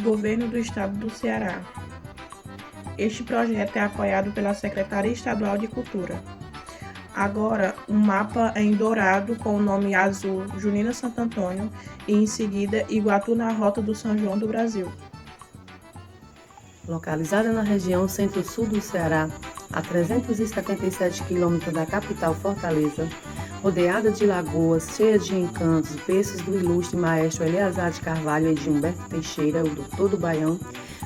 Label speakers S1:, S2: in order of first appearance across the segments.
S1: Governo do Estado do Ceará. Este projeto é apoiado pela Secretaria Estadual de Cultura. Agora, um mapa em dourado com o nome azul Junina Santo Antônio e em seguida Iguatu na Rota do São João do Brasil.
S2: Localizada na região centro-sul do Ceará, a 377 quilômetros da capital Fortaleza, rodeada de lagoas cheias de encantos, berços do ilustre maestro Eleazar de Carvalho e de Humberto Teixeira, o doutor do Baião,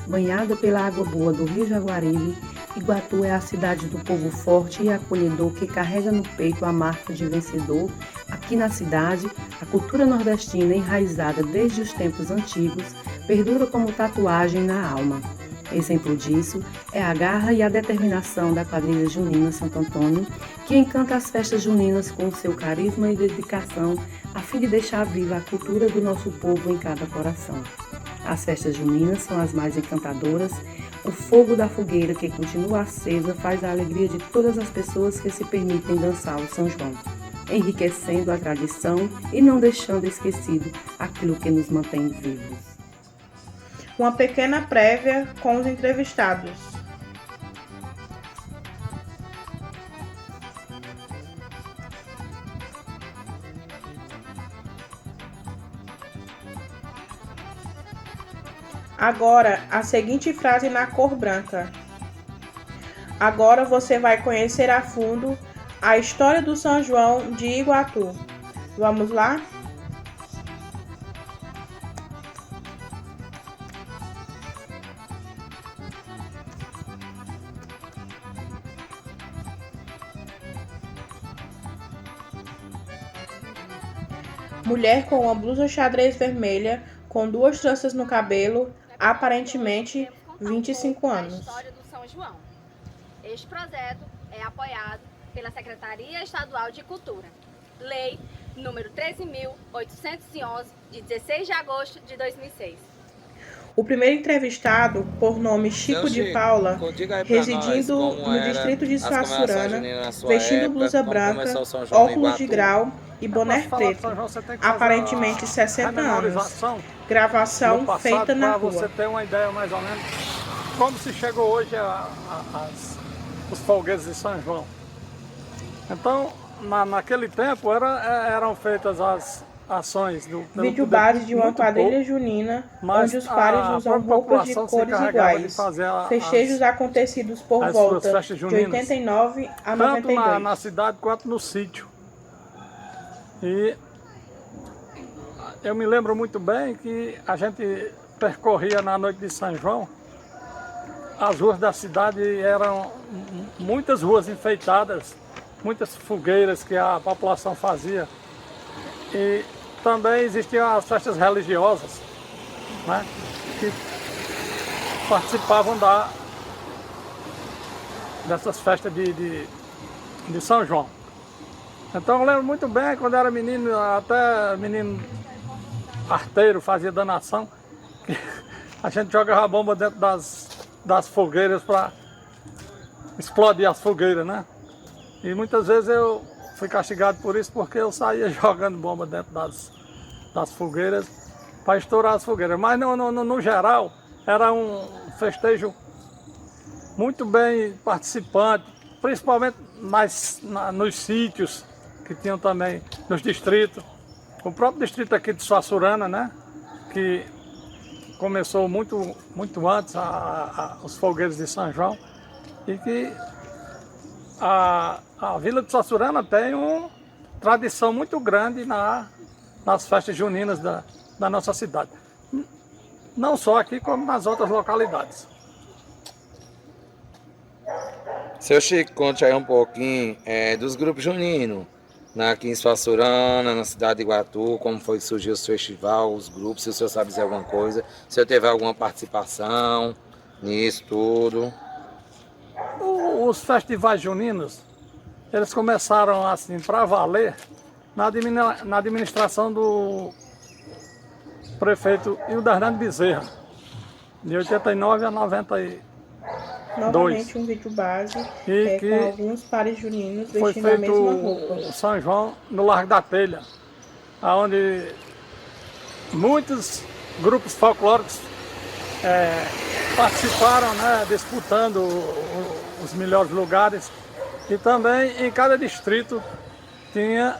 S2: banhada pela água boa do Rio Jaguaribe, Iguatu é a cidade do povo forte e acolhedor que carrega no peito a marca de vencedor. Aqui na cidade, a cultura nordestina, enraizada desde os tempos antigos, perdura como tatuagem na alma. Exemplo disso é a garra e a determinação da quadrilha junina Santo Antônio, que encanta as festas juninas com seu carisma e dedicação, a fim de deixar viva a cultura do nosso povo em cada coração. As festas juninas são as mais encantadoras. O fogo da fogueira que continua acesa faz a alegria de todas as pessoas que se permitem dançar o São João, enriquecendo a tradição e não deixando esquecido aquilo que nos mantém vivos.
S1: Uma pequena prévia com os entrevistados. Agora, a seguinte frase na cor branca. Agora você vai conhecer a fundo a história do São João de Iguatu. Vamos lá? Mulher com uma blusa xadrez vermelha, com 2 tranças no cabelo, aparentemente 25 anos.
S3: História do São João. Este projeto é apoiado pela Secretaria Estadual de Cultura. Lei número 13.811, de 16 de agosto de 2006.
S1: O primeiro entrevistado, por nome Chico de Paula, residindo no distrito de Suaçurana, vestindo blusa branca, óculos de grau e boné preto, aparentemente 60 anos. Gravação feita na rua.
S4: Para você ter uma ideia mais ou menos como se chegou hoje os foguetes de São João. Então, naquele tempo eram feitas as ações do
S1: vídeo base de uma quadrilha junina, onde os pares usam roupas de cores iguais. Festejos acontecidos por volta de 89 a 92.
S4: Tanto na cidade quanto no sítio. E eu me lembro muito bem que a gente percorria na noite de São João. As ruas da cidade eram muitas ruas enfeitadas, muitas fogueiras que a população fazia. E também existiam as festas religiosas, né, que participavam dessas festas de São João. Então eu lembro muito bem, quando eu era menino, até menino arteiro, fazia danação, que a gente jogava bomba dentro das fogueiras para explodir as fogueiras, né? E muitas vezes eu fui castigado por isso, porque eu saía jogando bomba dentro das fogueiras para estourar as fogueiras. Mas no geral, era um festejo muito bem participante, principalmente nos sítios que tinham também nos distritos. O próprio distrito aqui de Suaçurana, né, que começou muito antes os fogueiros de São João, e que a Vila de Suaçurana tem uma tradição muito grande nas festas juninas da nossa cidade. Não só aqui, como nas outras localidades.
S5: Seu Chico, conte aí um pouquinho dos grupos juninos, aqui em Suaçurana, na cidade de Iguatu, como foi que surgiu o festival, os grupos, se o senhor sabe dizer alguma coisa, se o senhor teve alguma participação nisso tudo.
S4: Os festivais juninos, eles começaram assim para valer na administração do prefeito Hildernando Bezerra, de 89 a 92.
S1: Novamente um vídeo base com alguns pares juninos vestindo a mesma roupa.
S4: Foi feito o São João no Largo da Telha, onde muitos grupos folclóricos participaram, né, disputando os melhores lugares. E também em cada distrito tinha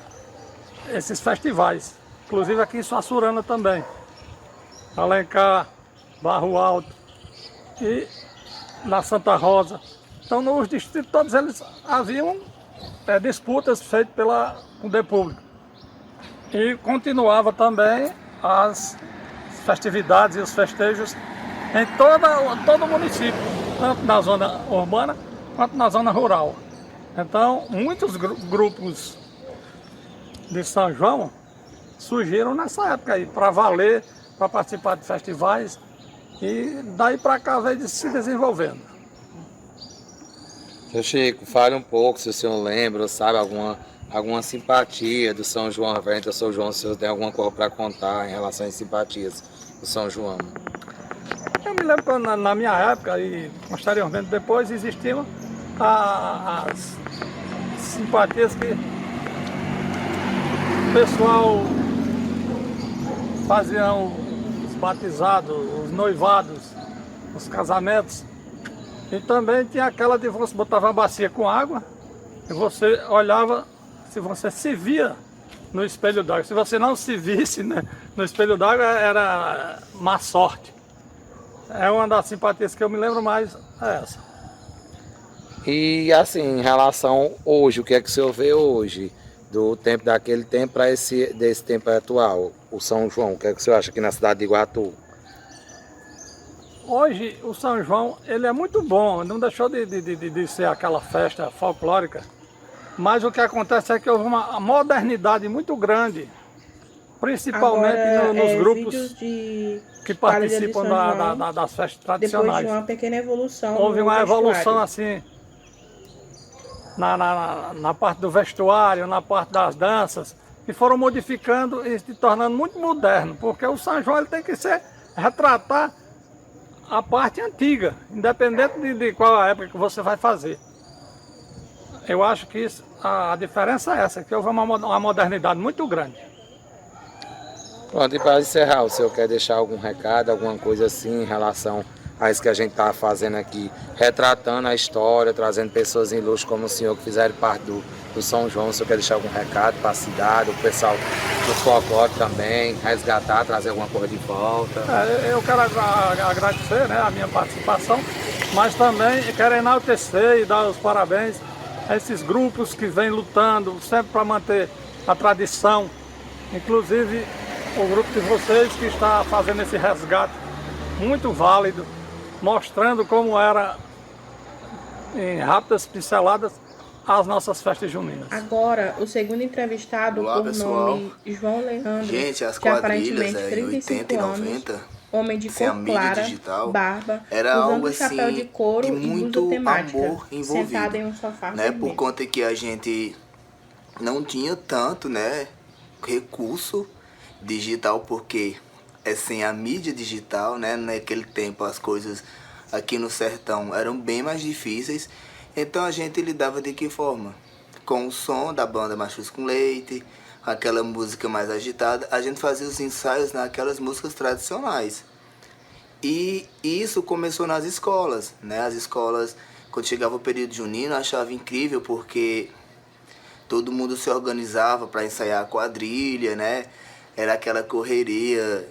S4: esses festivais, inclusive aqui em Suaçurana também. Alencar, Barro Alto e na Santa Rosa. Então nos distritos todos eles haviam disputas feitas pelo poder público. E continuava também as festividades e os festejos em todo o município, tanto na zona urbana quanto na zona rural. Então, muitos grupos de São João surgiram nessa época aí, para valer, para participar de festivais, e daí para cá veio se desenvolvendo.
S5: Seu Chico, fale um pouco se o senhor lembra, sabe, alguma simpatia do São João referente ao São João, se o senhor tem alguma coisa para contar em relação às simpatias do São João.
S4: Eu me lembro que na minha época e posteriormente depois existiam as simpatias que o pessoal faziam os batizados, os noivados, os casamentos. E também tinha aquela de você botava uma bacia com água e você olhava se você se via no espelho d'água. Se você não se visse, né, no espelho d'água, era má sorte. É uma das simpatias que eu me lembro mais, é essa.
S5: E assim, em relação hoje, o que é que o senhor vê hoje, do tempo daquele tempo para desse tempo atual, o São João, o que é que o senhor acha aqui na cidade de Iguatu?
S4: Hoje o São João ele é muito bom, não deixou de ser aquela festa folclórica, mas o que acontece é que houve uma modernidade muito grande, principalmente
S1: Agora,
S4: nos grupos
S1: vídeos
S4: que participam das festas tradicionais.
S1: Depois de uma pequena evolução.
S4: Houve uma evolução
S1: vestuário.
S4: assim na parte do vestuário, na parte das danças, que foram modificando e se tornando muito moderno, porque o São João ele tem que retratar a parte antiga, independente de qual a época que você vai fazer. Eu acho que a diferença é essa, que houve uma modernidade muito grande.
S5: Pronto, e para encerrar, o senhor quer deixar algum recado, alguma coisa assim em relação a isso que a gente está fazendo aqui, retratando a história, trazendo pessoas ilustres como o senhor que fizeram parte do São João? O senhor quer deixar algum recado para a cidade, o pessoal do folclore também, resgatar, trazer alguma coisa de volta?
S4: Eu quero agradecer, né, a minha participação, mas também quero enaltecer e dar os parabéns a esses grupos que vêm lutando sempre para manter a tradição, inclusive o grupo de vocês que está fazendo esse resgate muito válido, mostrando como era, em rápidas pinceladas, as nossas festas juninas.
S1: Agora, o segundo entrevistado,
S6: Olá,
S1: por
S6: pessoal.
S1: nome João Leandro,
S6: Gente, as
S1: que
S6: quadrilhas
S1: aparentemente
S6: em
S1: 35
S6: 80 e
S1: anos,
S6: 90,
S1: homem de
S6: sem a
S1: cor
S6: mídia
S1: clara,
S6: digital,
S1: barba,
S6: era
S1: usando
S6: algo
S1: um chapéu
S6: assim
S1: de couro
S6: de
S1: e
S6: muito
S1: blusa temática,
S6: amor envolvido,
S1: sentado em um sofá
S6: né?
S1: vermelho.
S6: Por conta que a gente não tinha tanto, né, recurso digital, porque sem a mídia digital, né, naquele tempo as coisas aqui no sertão eram bem mais difíceis. Então a gente lidava de que forma? Com o som da banda Machos com Leite, aquela música mais agitada, a gente fazia os ensaios naquelas músicas tradicionais. E isso começou nas escolas, né? As escolas, quando chegava o período junino, achavam incrível porque todo mundo se organizava para ensaiar a quadrilha, né? Era aquela correria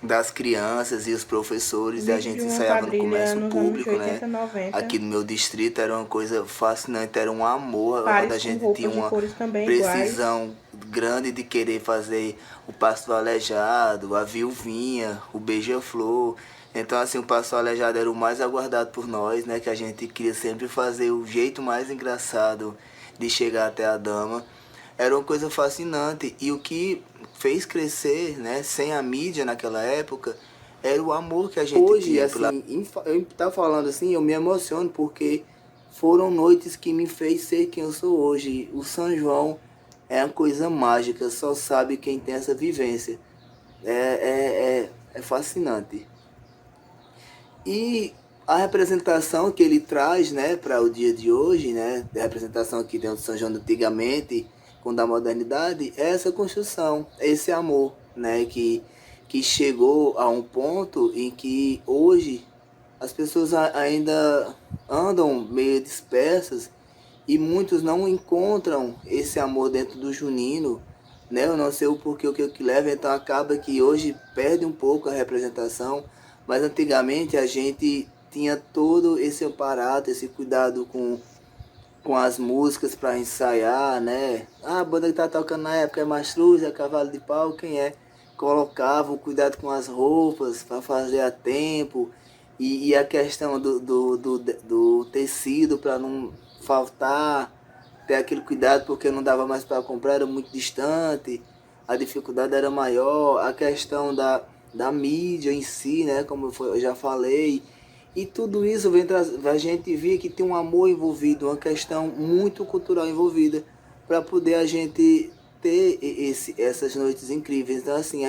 S6: das crianças e os professores, e a gente ensaiava no comércio público, 80, né? 90. Aqui no meu distrito era uma coisa fascinante, era um amor, quando a gente tinha uma precisão grande de querer fazer o passo aleijado, a viuvinha, o beija-flor. Então assim, o passo aleijado era o mais aguardado por nós, né? Que a gente queria sempre fazer o jeito mais engraçado de chegar até a dama. Era uma coisa fascinante, e o que fez crescer, né, sem a mídia naquela época, era o amor que a gente
S7: hoje,
S6: tinha.
S7: Assim, eu tá falando assim, eu me emociono porque foram noites que me fez ser quem eu sou hoje. O São João é uma coisa mágica, só sabe quem tem essa vivência. É fascinante. E a representação que ele traz, né, para o dia de hoje, né, a representação que tem do São João antigamente, com da modernidade, é essa construção, esse amor, né, que que chegou a um ponto em que hoje as pessoas ainda andam meio dispersas e muitos não encontram esse amor dentro do junino, né? Eu não sei o porquê, o que leva, então acaba que hoje perde um pouco a representação, mas antigamente a gente tinha todo esse aparato, esse cuidado com as músicas para ensaiar, né? A banda que tá tocando na época é Mastruz, é Cavalo de Pau, quem é? Colocava o cuidado com as roupas para fazer a tempo, e a questão do tecido para não faltar, ter aquele cuidado porque não dava mais para comprar, era muito distante, a dificuldade era maior, a questão da mídia em si, né? Como eu já falei. E tudo isso vem a gente ver que tem um amor envolvido, uma questão muito cultural envolvida, para poder a gente ter essas noites incríveis. Então, assim,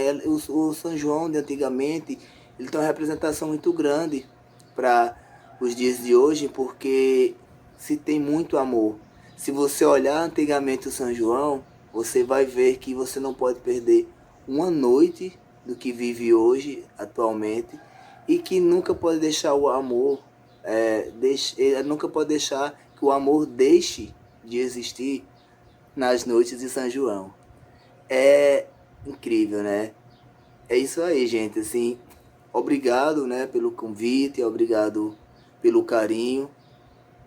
S7: o São João de antigamente, ele tem uma representação muito grande para os dias de hoje, porque se tem muito amor. Se você olhar antigamente o São João, você vai ver que você não pode perder uma noite do que vive hoje, atualmente, e que nunca pode deixar o amor, nunca pode deixar que o amor deixe de existir nas noites de São João. É incrível, né? É isso aí, gente. Assim, obrigado, né, pelo convite, obrigado pelo carinho.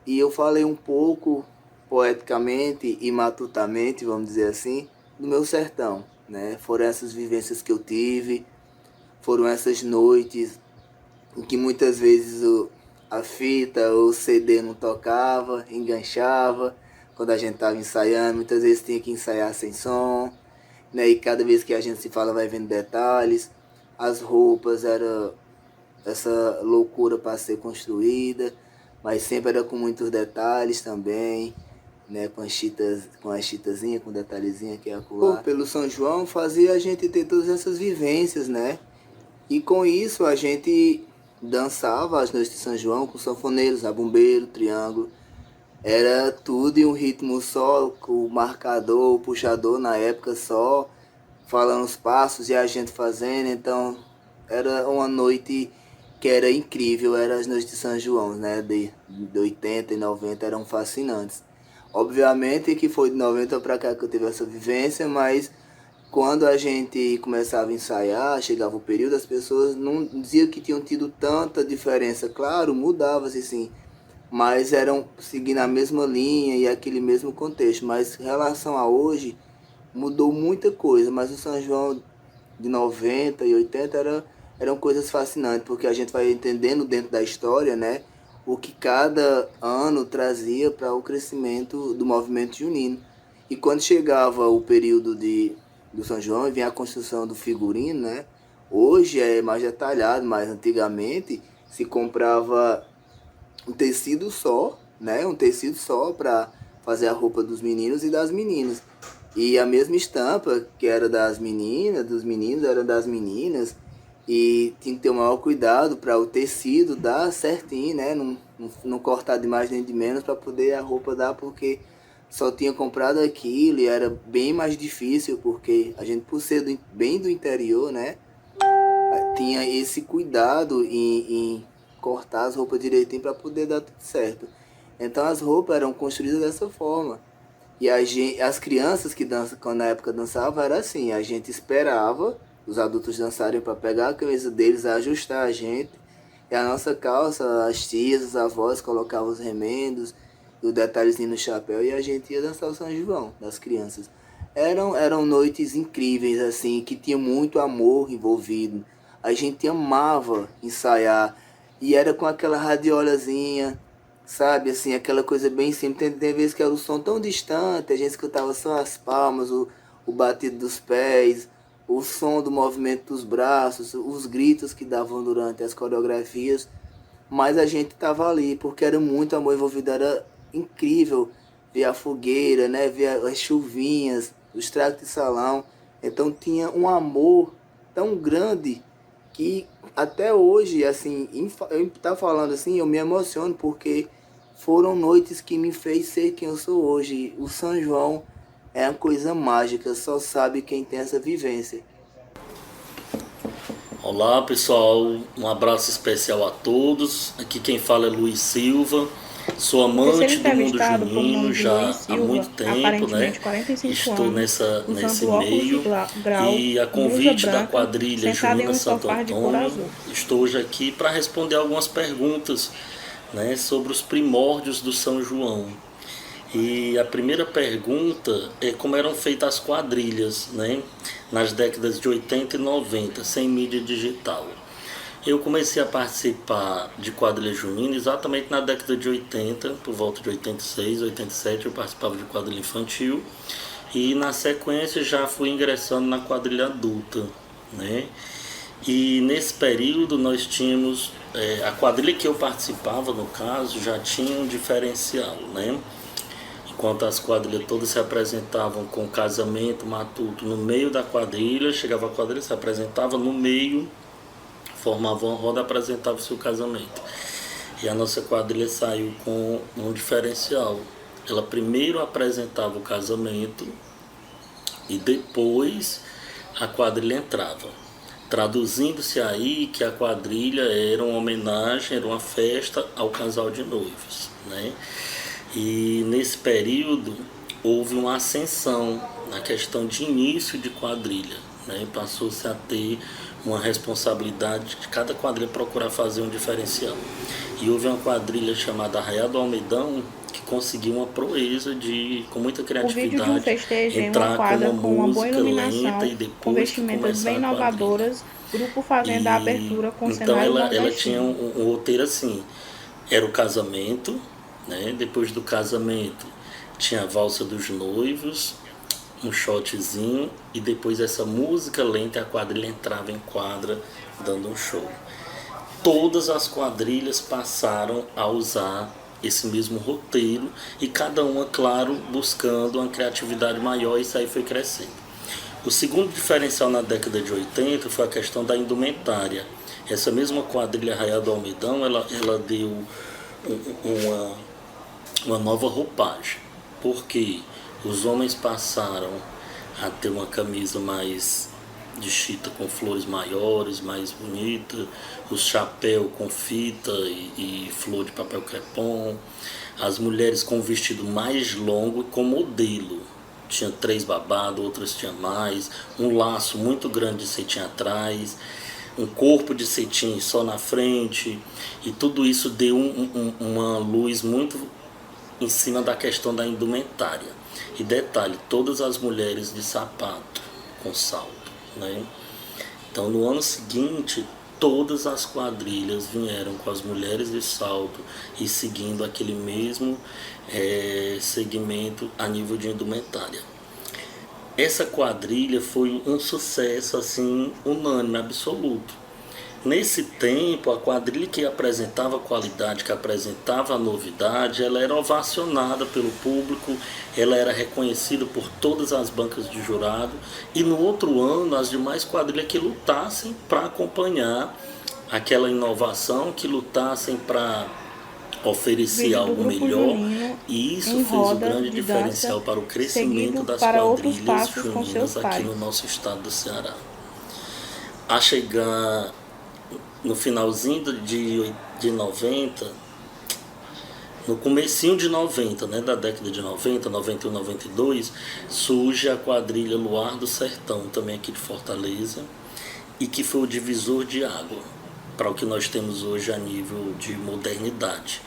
S7: E eu falei um pouco poeticamente e matutamente, vamos dizer assim, do meu sertão, né? Foram essas vivências que eu tive, foram essas noites em que muitas vezes a fita ou o CD não tocava, enganchava, quando a gente estava ensaiando, muitas vezes tinha que ensaiar sem som, né? E cada vez que a gente se fala vai vendo detalhes, as roupas era essa loucura para ser construída, mas sempre era com muitos detalhes também, né? Com as chitazinhas, com detalhezinha que é acolá. Pelo São João fazia a gente ter todas essas vivências, né? E com isso a gente dançava as noites de São João com sanfoneiros, zabumbeiro, triângulo. Era tudo em um ritmo só, com o marcador, o puxador na época só, falando os passos e a gente fazendo. Então era uma noite que era incrível, eram as noites de São João, né? De 80 e 90 eram fascinantes. Obviamente que foi de 90 para cá que eu tive essa vivência, mas quando a gente começava a ensaiar, chegava o período, as pessoas não diziam que tinham tido tanta diferença. Claro, mudava-se sim, mas eram seguindo a mesma linha e aquele mesmo contexto. Mas em relação a hoje, mudou muita coisa, mas o São João de 90 e 80 eram coisas fascinantes, porque a gente vai entendendo dentro da história, né, o que cada ano trazia para o crescimento do movimento junino. E quando chegava o período do São João e vinha a construção do figurino, né? Hoje é mais detalhado, mas antigamente se comprava um tecido só, né? Um tecido só para fazer a roupa dos meninos e das meninas. E a mesma estampa que era das meninas, dos meninos era das meninas. E tinha que ter o maior cuidado para o tecido dar certinho, né? Não cortar de mais nem de menos para poder a roupa dar, porque só tinha comprado aquilo e era bem mais difícil, porque a gente, por ser bem do interior, né, tinha esse cuidado em cortar as roupas direitinho para poder dar tudo certo. Então as roupas eram construídas dessa forma. E as crianças que dançam, quando na época dançavam, era assim, a gente esperava os adultos dançarem para pegar a camisa deles, ajustar a gente, e a nossa calça, as tias, os avós colocavam os remendos, o detalhezinho no chapéu, e a gente ia dançar o São João das crianças. Eram noites incríveis, assim, que tinha muito amor envolvido. A gente amava ensaiar, e era com aquela radiolazinha, sabe, assim, aquela coisa bem simples. Tem vezes que era o som tão distante, a gente escutava só as palmas, o batido dos pés, o som do movimento dos braços, os gritos que davam durante as coreografias, mas a gente estava ali, porque era muito amor envolvido, era incrível ver a fogueira, né? Ver as chuvinhas, os tragos de salão. Então tinha um amor tão grande que até hoje, assim, eu tá falando assim, eu me emociono, porque foram noites que me fez ser quem eu sou hoje. O São João é uma coisa mágica, só sabe quem tem essa vivência.
S8: Olá pessoal, um abraço especial a todos. Aqui quem fala é Luiz Silva. Sou amante do mundo junino já há muito tempo, né? Estou nesse meio e a convite da quadrilha Junina Santo Antônio, estou hoje aqui para responder algumas perguntas, né, sobre os primórdios do São João. E a primeira pergunta é como eram feitas as quadrilhas, né, nas décadas de 80 e 90, sem mídia digital. Eu comecei a participar de quadrilha junina exatamente na década de 80, por volta de 86, 87, eu participava de quadrilha infantil. E na sequência já fui ingressando na quadrilha adulta, né? E nesse período nós tínhamos, a quadrilha que eu participava, no caso, já tinha um diferencial, né? Enquanto as quadrilhas todas se apresentavam com casamento, matuto no meio da quadrilha, chegava a quadrilha, se apresentava no meio, formava uma roda, apresentava o seu casamento. E a nossa quadrilha saiu com um diferencial. Ela primeiro apresentava o casamento e depois a quadrilha entrava. Traduzindo-se aí que a quadrilha era uma homenagem, era uma festa ao casal de noivos, né? E nesse período houve uma ascensão na questão de início de quadrilha, né? Passou-se a ter uma responsabilidade de cada quadrilha procurar fazer um diferencial. E houve uma quadrilha chamada Arraial do Almedão que conseguiu uma proeza de, com muita criatividade, entrar com uma música lenta e depois
S1: com vestimentas bem inovadoras, grupo fazendo a abertura com cenário
S8: nordestino. Então ela tinha um roteiro assim, era o casamento, né? Depois do casamento tinha a valsa dos noivos, um shotzinho e depois essa música lenta, a quadrilha entrava em quadra dando um show. Todas as quadrilhas passaram a usar esse mesmo roteiro e cada uma, claro, buscando uma criatividade maior, e isso aí foi crescendo. O segundo diferencial na década de 80 foi a questão da indumentária. Essa mesma quadrilha Arraial do Almedão, ela deu uma nova roupagem, porque os homens passaram a ter uma camisa mais de chita com flores maiores, mais bonita, o chapéu com fita e flor de papel crepom, as mulheres com vestido mais longo e com modelo. Tinha 3 babados, outras tinham mais, um laço muito grande de cetim atrás, um corpo de cetim só na frente, e tudo isso deu uma luz muito em cima da questão da indumentária. E detalhe, todas as mulheres de sapato com salto, né? Então no ano seguinte todas as quadrilhas vieram com as mulheres de salto e seguindo aquele mesmo segmento a nível de indumentária. Essa quadrilha foi um sucesso assim unânime, absoluto. Nesse tempo, a quadrilha que apresentava qualidade, que apresentava a novidade, ela era ovacionada pelo público, ela era reconhecida por todas as bancas de jurado, e no outro ano as demais quadrilhas que lutassem para acompanhar aquela inovação, que lutassem para oferecer algo melhor, e isso fez o grande diferencial para o crescimento das quadrilhas juninas aqui no nosso estado do Ceará. A chegar no finalzinho de 90, no comecinho de 90, né, da década de 90, 91, 92, surge a quadrilha Luar do Sertão, também aqui de Fortaleza, e que foi o divisor de água para o que nós temos hoje a nível de modernidade.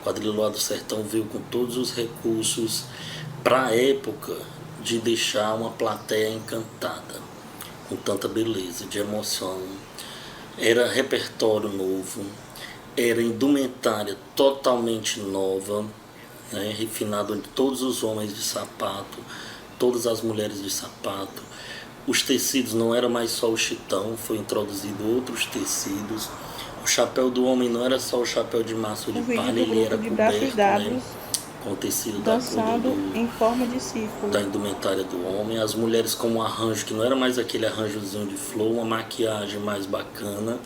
S8: A quadrilha Luar do Sertão veio com todos os recursos para a época de deixar uma plateia encantada, com tanta beleza, de emoção. Era repertório novo, era indumentária totalmente nova, né, refinado onde todos os homens de sapato, todas as mulheres de sapato. Os tecidos não era mais só o chitão, foi introduzido outros tecidos. O chapéu do homem não era só o chapéu de maço de palha, ele era coberto, né, com o tecido
S1: dançado em forma de círculo
S8: da indumentária do homem. As mulheres com um arranjo que não era mais aquele arranjozinho de flor, uma maquiagem mais bacana,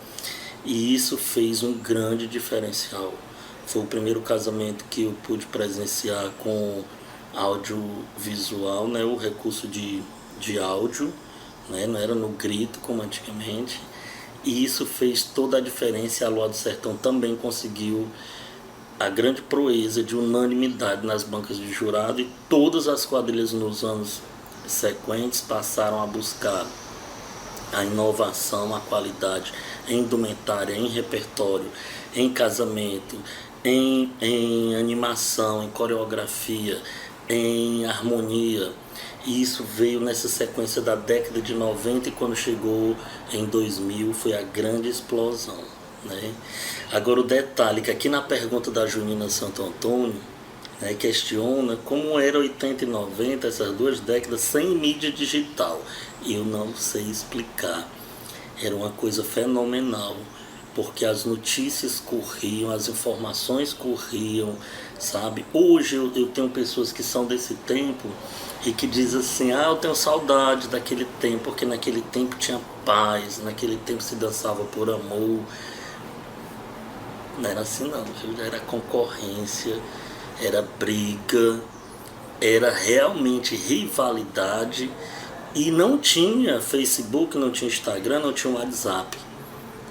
S8: e isso fez um grande diferencial. Foi o primeiro casamento que eu pude presenciar com audiovisual, né, o recurso de áudio, né, não era no grito como antigamente, E isso fez toda a diferença, e a Luar do Sertão também conseguiu a grande proeza de unanimidade nas bancas de jurado, e todas as quadrilhas nos anos sequentes passaram a buscar a inovação, a qualidade em indumentária, em repertório, em casamento, em animação, em coreografia, em harmonia. E isso veio nessa sequência da década de 90, e quando chegou em 2000 foi a grande explosão, né? Agora o detalhe que aqui na pergunta da Junina Santo Antônio, né, questiona como era 80 e 90, essas duas décadas sem mídia digital. Eu não sei explicar. Era uma coisa fenomenal, porque as notícias corriam, as informações corriam, sabe? Hoje eu tenho pessoas que são desse tempo e que dizem assim, eu tenho saudade daquele tempo, porque naquele tempo tinha paz, naquele tempo se dançava por amor. Não era assim não, era concorrência, era briga, era realmente rivalidade, e não tinha Facebook, não tinha Instagram, não tinha WhatsApp.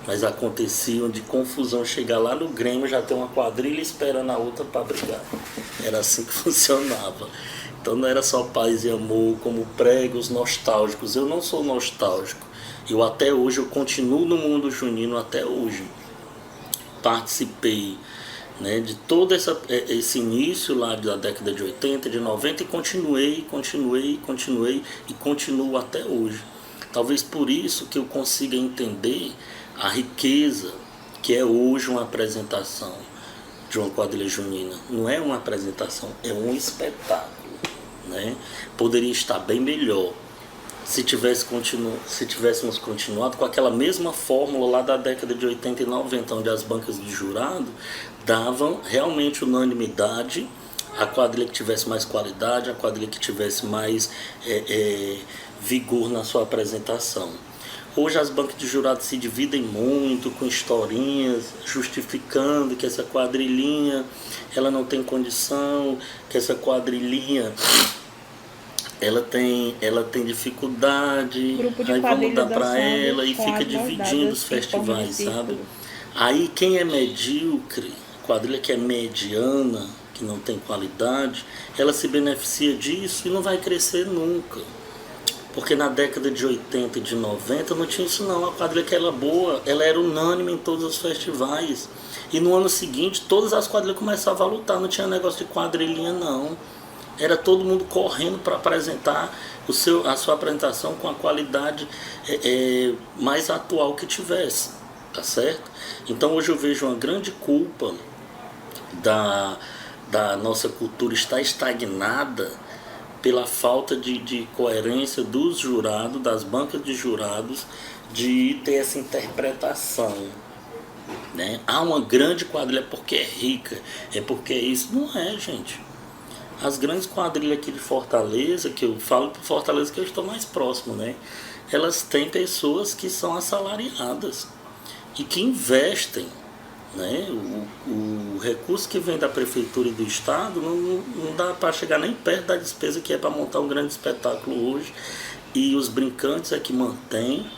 S8: Mas acontecia de confusão, chegar lá no Grêmio, já ter uma quadrilha esperando a outra para brigar. Era assim que funcionava. Então não era só paz e amor, como pregam os nostálgicos. Eu não sou nostálgico. Até hoje, eu continuo no mundo junino até hoje. Participei, né, de todo esse início lá da década de 80, de 90, e continuei e continuo até hoje. Talvez por isso que eu consiga entender a riqueza que é hoje uma apresentação de uma quadrilha junina. Não é uma apresentação, é um espetáculo, né? Poderia estar bem melhor se tivéssemos continuado com aquela mesma fórmula lá da década de 80 e 90, onde as bancas de jurado davam realmente unanimidade, a quadrilha que tivesse mais qualidade, a quadrilha que tivesse mais vigor na sua apresentação. Hoje as bancas de jurado se dividem muito com historinhas, justificando que essa quadrilhinha ela não tem condição, que essa quadrilhinha ela tem dificuldade, aí vamos dar para ela, e fica dividindo os festivais, sabe? Aí quem é medíocre, quadrilha que é mediana, que não tem qualidade, ela se beneficia disso e não vai crescer nunca. Porque na década de 80 e de 90 não tinha isso não. A quadrilha que era boa, ela era unânime em todos os festivais. E no ano seguinte, todas as quadrilhas começavam a lutar. Não tinha negócio de quadrilhinha não. Era todo mundo correndo para apresentar a sua apresentação com a qualidade mais atual que tivesse. Tá certo? Então hoje eu vejo uma grande culpa da nossa cultura estar estagnada pela falta de coerência dos jurados, das bancas de jurados, de ter essa interpretação, né? Uma grande quadrilha porque é rica, é porque é isso. Não é, gente. As grandes quadrilhas aqui de Fortaleza, que eu falo por Fortaleza que eu estou mais próximo, né? Elas têm pessoas que são assalariadas e que investem, né? O recurso que vem da prefeitura e do estado não dá para chegar nem perto da despesa que é para montar um grande espetáculo hoje, e os brincantes é que mantém.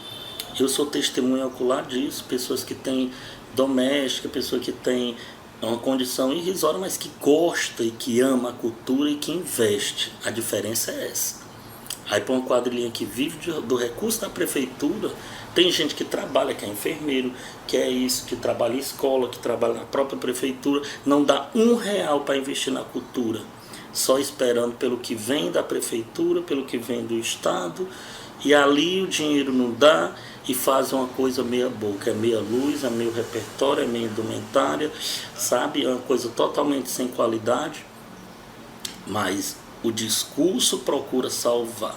S8: Eu sou testemunha ocular disso, pessoas que têm doméstica, pessoa que tem uma condição irrisória, mas que gosta e que ama a cultura e que investe. A diferença é essa. Aí para uma quadrilhinha que vive do recurso da prefeitura, tem gente que trabalha, que é enfermeiro, que é isso, que trabalha em escola, que trabalha na própria prefeitura, não dá R$1 para investir na cultura, só esperando pelo que vem da prefeitura, pelo que vem do estado, e ali o dinheiro não dá e faz uma coisa meia boca, é meia luz, é meio repertório, é meia indumentária, sabe? É uma coisa totalmente sem qualidade, mas o discurso procura salvar.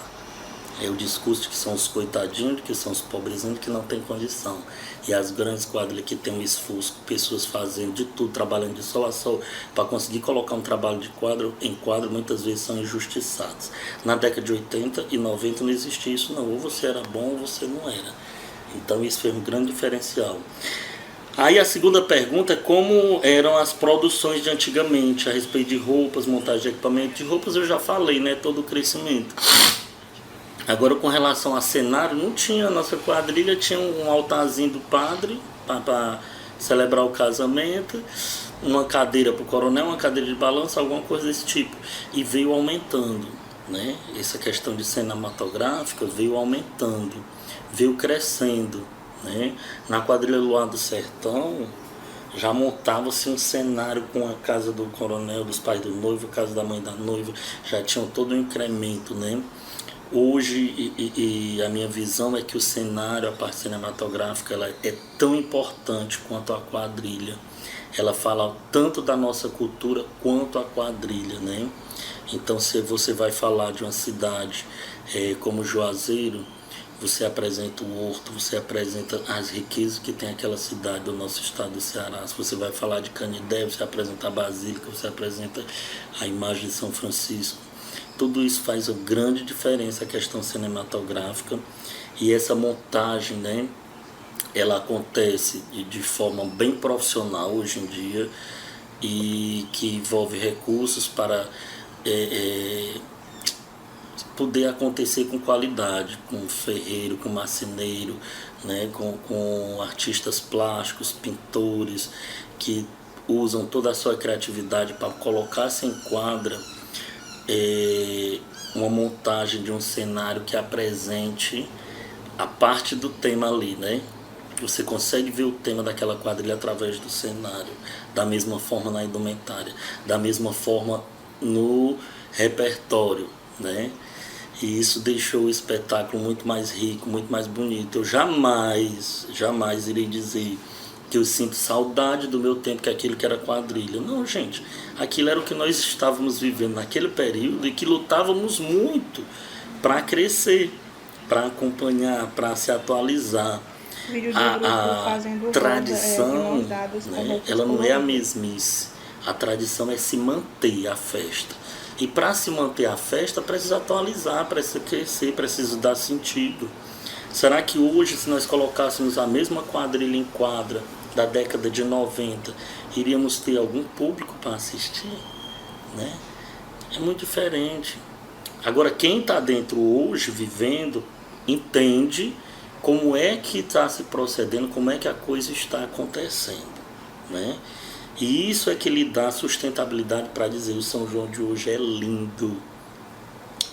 S8: É o discurso de que são os coitadinhos, que são os pobrezinhos, que não tem condição. E as grandes quadrilhas que tem um esforço, pessoas fazendo de tudo, trabalhando de sol a sol, para conseguir colocar um trabalho de quadro em quadro, muitas vezes são injustiçados. Na década de 80 e 90 não existia isso não. Ou você era bom ou você não era. Então isso foi um grande diferencial. Aí a segunda pergunta é como eram as produções de antigamente, a respeito de roupas, montagem de equipamento. De roupas eu já falei, né? Todo o crescimento. Agora, com relação a cenário, não tinha. A nossa quadrilha tinha um altarzinho do padre para celebrar o casamento, uma cadeira para o coronel, uma cadeira de balanço, alguma coisa desse tipo. E veio aumentando, né? Essa questão de cinematográfica veio aumentando, veio crescendo, né? Na quadrilha Luar do Sertão, já montava-se um cenário com a casa do coronel, dos pais do noivo, a casa da mãe da noiva, já tinham todo um incremento, né? Hoje, a minha visão é que o cenário, a parte cinematográfica, ela é tão importante quanto a quadrilha. Ela fala tanto da nossa cultura quanto a quadrilha, né? Então, se você vai falar de uma cidade como Juazeiro, você apresenta o horto, você apresenta as riquezas que tem aquela cidade do nosso estado do Ceará. Se você vai falar de Canindé, você apresenta a Basílica, você apresenta a imagem de São Francisco. Tudo isso faz uma grande diferença, a questão cinematográfica. E essa montagem, né, ela acontece de forma bem profissional hoje em dia e que envolve recursos para poder acontecer com qualidade, com ferreiro, com marceneiro, né, com artistas plásticos, pintores, que usam toda a sua criatividade para colocar-se em quadra uma montagem de um cenário que apresente a parte do tema ali, né? Você consegue ver o tema daquela quadrilha através do cenário, da mesma forma na indumentária, da mesma forma no repertório, né? E isso deixou o espetáculo muito mais rico, muito mais bonito. Eu jamais irei dizer que eu sinto saudade do meu tempo, que aquilo que era quadrilha. Não, gente, aquilo era o que nós estávamos vivendo naquele período e que lutávamos muito para crescer, para acompanhar, para se atualizar. A tradição, né, ela não é a mesmice. A tradição é se manter a festa. E para se manter a festa, precisa atualizar, precisa crescer, precisa dar sentido. Será que hoje, se nós colocássemos a mesma quadrilha em quadra da década de 90, iríamos ter algum público para assistir? Né? É muito diferente. Agora, quem está dentro hoje, vivendo, entende como é que está se procedendo, como é que a coisa está acontecendo. Né? E isso é que lhe dá sustentabilidade para dizer: o São João de hoje é lindo,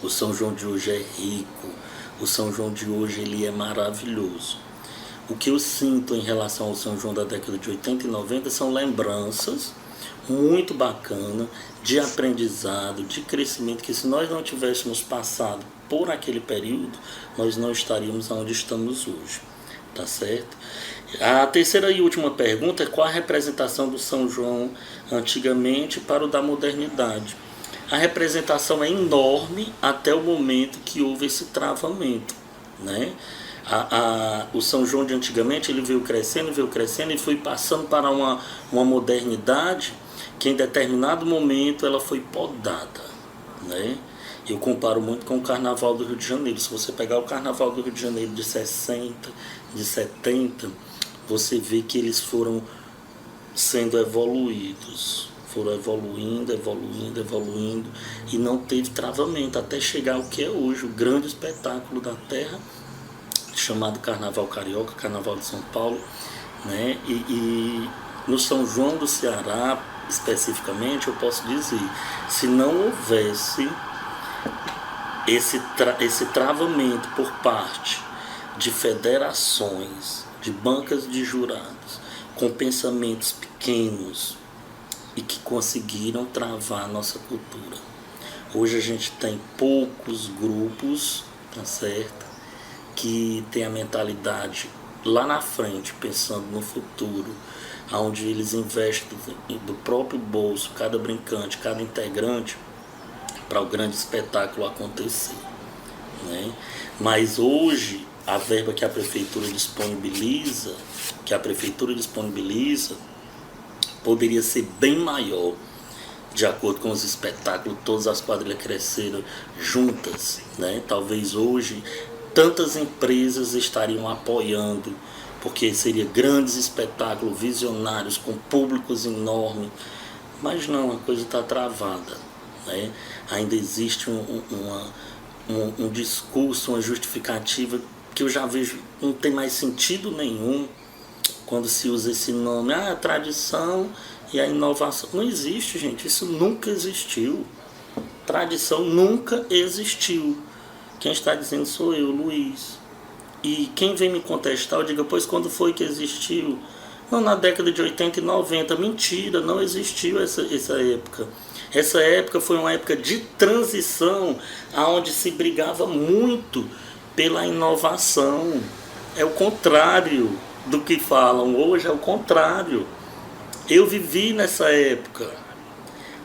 S8: o São João de hoje é rico, o São João de hoje ele é maravilhoso. O que eu sinto em relação ao São João da década de 80 e 90 são lembranças muito bacanas de aprendizado, de crescimento, que se nós não tivéssemos passado por aquele período, nós não estaríamos onde estamos hoje. Tá certo? A terceira e última pergunta é: qual a representação do São João antigamente para o da modernidade? A representação é enorme até o momento que houve esse travamento, né? O São João de antigamente ele veio crescendo e foi passando para uma modernidade que em determinado momento ela foi podada, né? Eu comparo muito com o Carnaval do Rio de Janeiro. Se você pegar o Carnaval do Rio de Janeiro de 60, de 70, você vê que eles foram sendo evoluídos. Foram evoluindo, e não teve travamento até chegar ao que é hoje, o grande espetáculo da terra, chamado Carnaval Carioca, Carnaval de São Paulo, né? E no São João do Ceará, especificamente, eu posso dizer, se não houvesse esse travamento por parte de federações, de bancas de jurados, com pensamentos pequenos e que conseguiram travar a nossa cultura. Hoje a gente tem poucos grupos, tá certo, que tem a mentalidade lá na frente, pensando no futuro, onde eles investem do próprio bolso, cada brincante, cada integrante, para o grande espetáculo acontecer, né? Mas hoje a verba que a prefeitura disponibiliza, poderia ser bem maior, de acordo com os espetáculos. Todas as quadrilhas cresceram juntas, né? Talvez hoje tantas empresas estariam apoiando, porque seria grandes espetáculos visionários com públicos enormes, mas não, a coisa está travada, né? Ainda existe um discurso, uma justificativa que eu já vejo não tem mais sentido nenhum quando se usa esse nome, a tradição e a inovação. Não existe, gente, isso nunca existiu. Tradição nunca existiu. Quem está dizendo sou eu, Luiz. E quem vem me contestar, eu digo, pois quando foi que existiu? Não, na década de 80 e 90. Mentira, não existiu essa época. Essa época foi uma época de transição, onde se brigava muito pela inovação. É o contrário do que falam hoje, é o contrário. Eu vivi nessa época.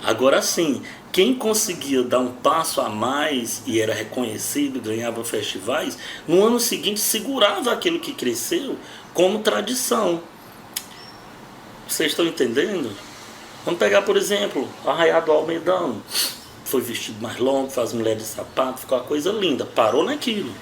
S8: Agora sim, quem conseguia dar um passo a mais e era reconhecido, ganhava festivais, no ano seguinte segurava aquilo que cresceu como tradição. Vocês estão entendendo? Vamos pegar, por exemplo, Arraial do Almedão. Foi vestido mais longo, faz mulher de sapato, ficou uma coisa linda. Parou naquilo.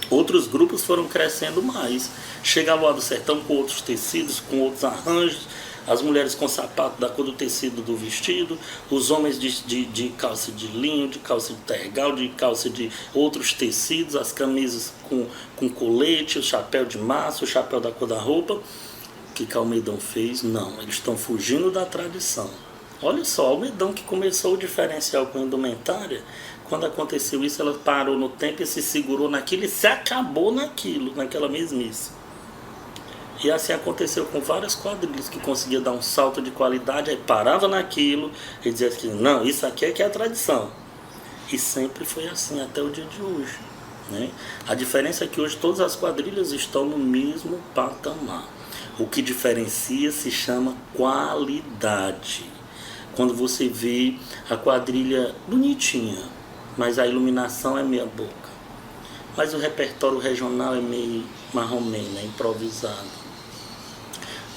S8: Outros grupos foram crescendo mais. Chega a Lua do Sertão com outros tecidos, com outros arranjos. As mulheres com sapato da cor do tecido do vestido. Os homens de calça de linho, de calça de tergal, de calça de outros tecidos. As camisas com colete, o chapéu de massa, o chapéu da cor da roupa. O que Almedão fez? Não, eles estão fugindo da tradição. Olha só, Almedão que começou o diferencial com a indumentária, quando aconteceu isso, ela parou no tempo e se segurou naquilo e se acabou naquilo, naquela mesmice. E assim aconteceu com várias quadrilhas que conseguiam dar um salto de qualidade, aí parava naquilo e dizia assim, não, isso aqui é que é a tradição. E sempre foi assim até o dia de hoje, né? A diferença é que hoje todas as quadrilhas estão no mesmo patamar. O que diferencia se chama qualidade. Quando você vê a quadrilha bonitinha, mas a iluminação é meia boca. Mas o repertório regional é meio marromeno, é improvisado.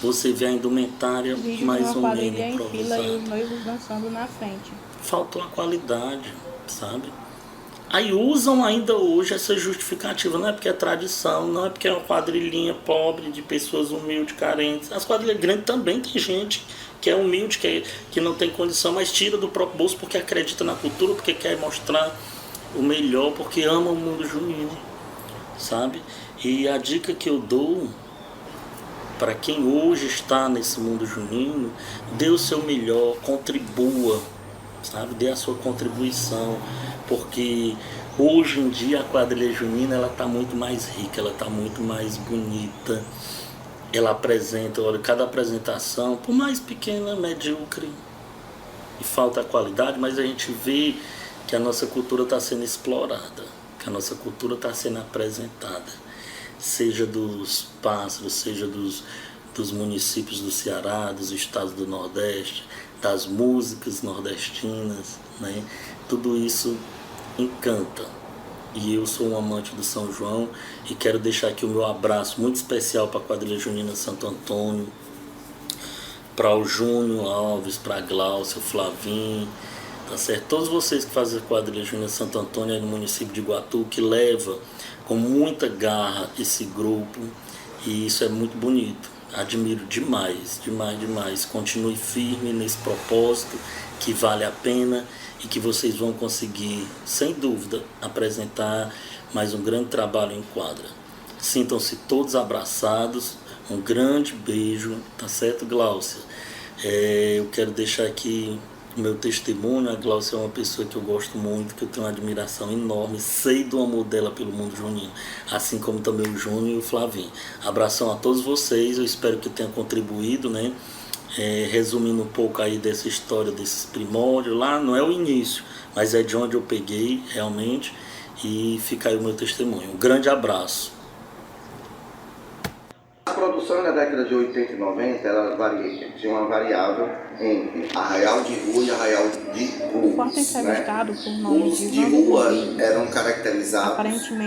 S8: Você vê a indumentária mais ou menos improvisada.
S1: Em fila e os noivos dançando na frente.
S8: Faltou a qualidade, sabe? Aí usam ainda hoje essa justificativa, não é porque é tradição, não é porque é uma quadrilhinha pobre de pessoas humildes, carentes. As quadrilhas grandes também tem gente que é humilde, que não tem condição, mas tira do próprio bolso porque acredita na cultura, porque quer mostrar o melhor, porque ama o mundo junino, sabe? E a dica que eu dou para quem hoje está nesse mundo junino, dê o seu melhor, contribua, sabe? Dê a sua contribuição, porque hoje em dia a quadrilha junina ela está muito mais rica, ela está muito mais bonita. Ela apresenta, olha, cada apresentação, por mais pequena, medíocre, e falta a qualidade, mas a gente vê que a nossa cultura está sendo explorada, que a nossa cultura está sendo apresentada, seja dos pássaros, seja dos municípios do Ceará, dos estados do Nordeste, das músicas nordestinas, né? Tudo isso encanta. E eu sou um amante do São João e quero deixar aqui o meu abraço muito especial para a quadrilha junina Santo Antônio, para o Júnior Alves, para a Glaucia, o Flavinho, tá certo? Todos vocês que fazem a quadrilha junina Santo Antônio aí no município de Iguatu, que leva com muita garra esse grupo, e isso é muito bonito. Admiro demais, demais, demais. Continue firme nesse propósito que vale a pena e que vocês vão conseguir, sem dúvida, apresentar mais um grande trabalho em quadra. Sintam-se todos abraçados, um grande beijo, tá certo, Glaucia? Eu quero deixar aqui o meu testemunho. A Glaucia é uma pessoa que eu gosto muito, que eu tenho uma admiração enorme, sei do amor dela pelo mundo junino, assim como também o Júnior e o Flavinho. Abração a todos vocês, eu espero que tenha contribuído, né? Resumindo um pouco aí dessa história, desses primórdios, lá não é o início, mas é de onde eu peguei realmente, e fica aí o meu testemunho. Um grande abraço.
S9: A produção na década de 80 e 90 ela tinha uma variável entre arraial de rua e arraial de rua.
S1: O quarto entrevistado, por nome
S9: Os de rua eram caracterizados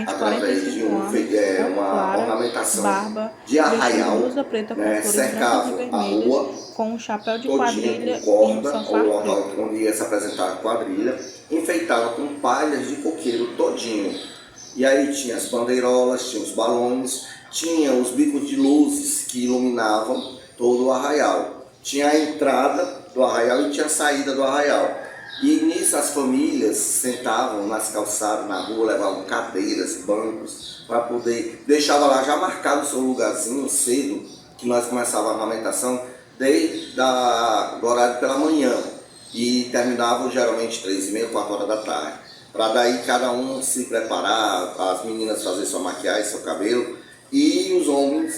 S9: através de uma ornamentação de arraial, cercava a rua
S1: com um chapéu de quadrilha
S9: com
S1: e um
S9: corda,
S1: sofá
S9: ou local onde ia se apresentar a quadrilha, enfeitava com palhas de coqueiro todinho. E aí tinha as bandeirolas, tinha os balões, tinha os bicos de luzes que iluminavam todo o arraial. Tinha a entrada do arraial e tinha a saída do arraial. E nisso as famílias sentavam nas calçadas, na rua, levavam cadeiras, bancos, para poder... Deixava lá já marcado o seu lugarzinho cedo, que nós começávamos a amamentação desde o horário pela manhã. E terminavam geralmente 3h30, 4 horas da tarde. Para daí cada um se preparar, as meninas fazer sua maquiagem, seu cabelo, e os homens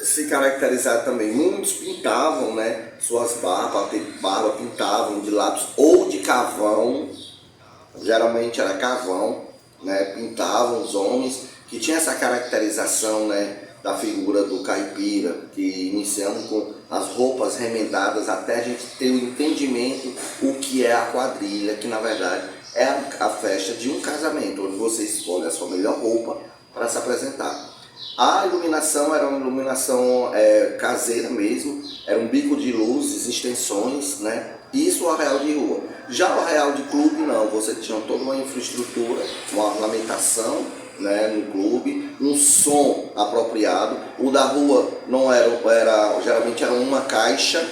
S9: se caracterizaram também. Muitos pintavam, né, suas barbas, pintavam de lápis ou de carvão, geralmente era carvão, né, pintavam os homens, que tinha essa caracterização, né, da figura do caipira, que iniciamos com as roupas remendadas até a gente ter o entendimento o que é a quadrilha, que na verdade é a festa de um casamento, onde você escolhe a sua melhor roupa para se apresentar. A iluminação era uma iluminação caseira mesmo, era um bico de luzes, extensões, né? Isso o arraial de rua. Já o arraial de clube não, você tinha toda uma infraestrutura, uma ornamentação, né, no clube, um som apropriado. O da rua não geralmente era uma caixa,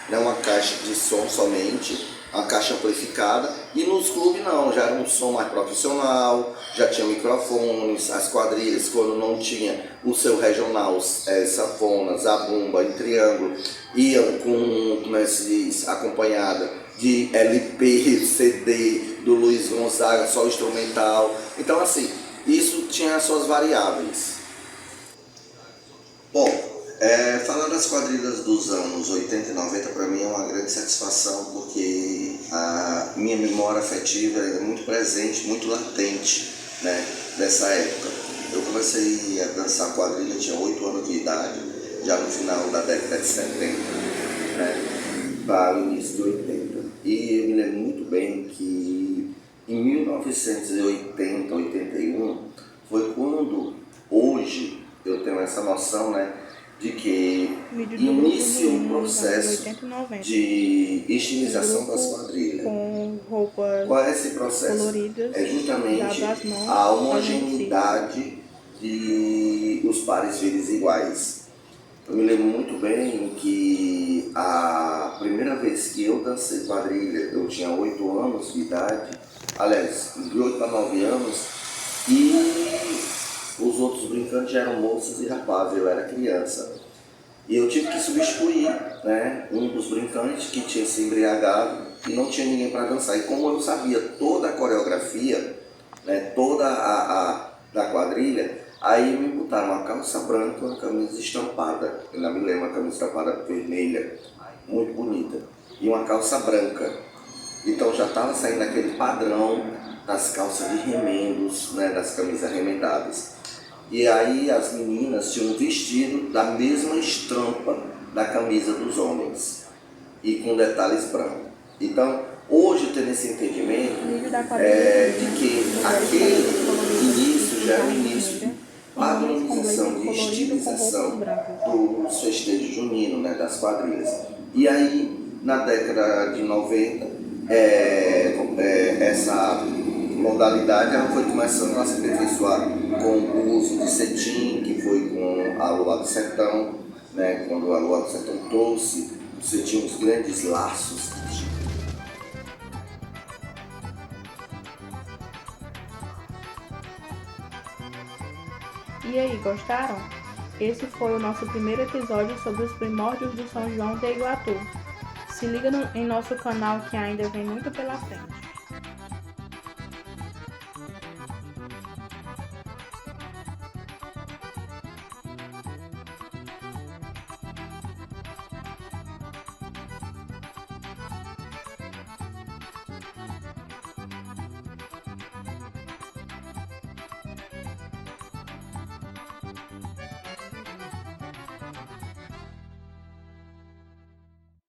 S9: né, uma caixa de som somente, uma caixa amplificada, e nos clubes não, já era um som mais profissional, já tinha microfones, as quadrilhas, quando não tinha o seu regional, sanfona, zabumba, em triângulo, iam com, como se diz, acompanhada de LP, CD do Luiz Gonzaga, só instrumental. Então assim, isso tinha as suas variáveis. Bom, falando das quadrilhas dos anos 80 e 90, para mim é uma grande satisfação, porque a minha memória afetiva é muito presente, muito latente, né, dessa época. Eu comecei a dançar quadrilha, tinha 8 anos de idade, já no final da década de 70, né, para o início de 80. E eu me lembro muito bem que em 1980, 81, foi quando hoje eu tenho essa noção, né, de que inicia um processo de estilização das quadrilhas. Qual é esse processo? É justamente a homogeneidade de os pares virem iguais. Eu me lembro muito bem que a primeira vez que eu dancei quadrilha, eu tinha 8 anos de idade, aliás, de 8 para 9 anos, e os outros brincantes eram moças e rapazes, eu era criança. E eu tive que substituir, né, um dos brincantes que tinha se embriagado e não tinha ninguém para dançar. E como eu sabia toda a coreografia, né, toda da quadrilha, aí me botaram uma calça branca e uma camisa estampada. Eu ainda me lembro, uma camisa estampada vermelha, muito bonita, e uma calça branca. Então já estava saindo aquele padrão das calças de remendos, né, das camisas remendadas. E aí as meninas tinham um vestido da mesma estampa da camisa dos homens e com detalhes brancos. Então, hoje tendo esse entendimento de que aquele início já é um início de padronização, de estilização dos festejos juninos, né, das quadrilhas. E aí, na década de 90, essa modalidade ela foi começando a se aperfeiçoar com o uso de cetim, que foi com a Lua do Sertão, né, quando a Lua do Sertão trouxe o cetim, os grandes laços.
S1: E aí, gostaram? Esse foi o nosso primeiro episódio sobre os primórdios do São João de Iguatu. Se liga em nosso canal que ainda vem muito pela frente.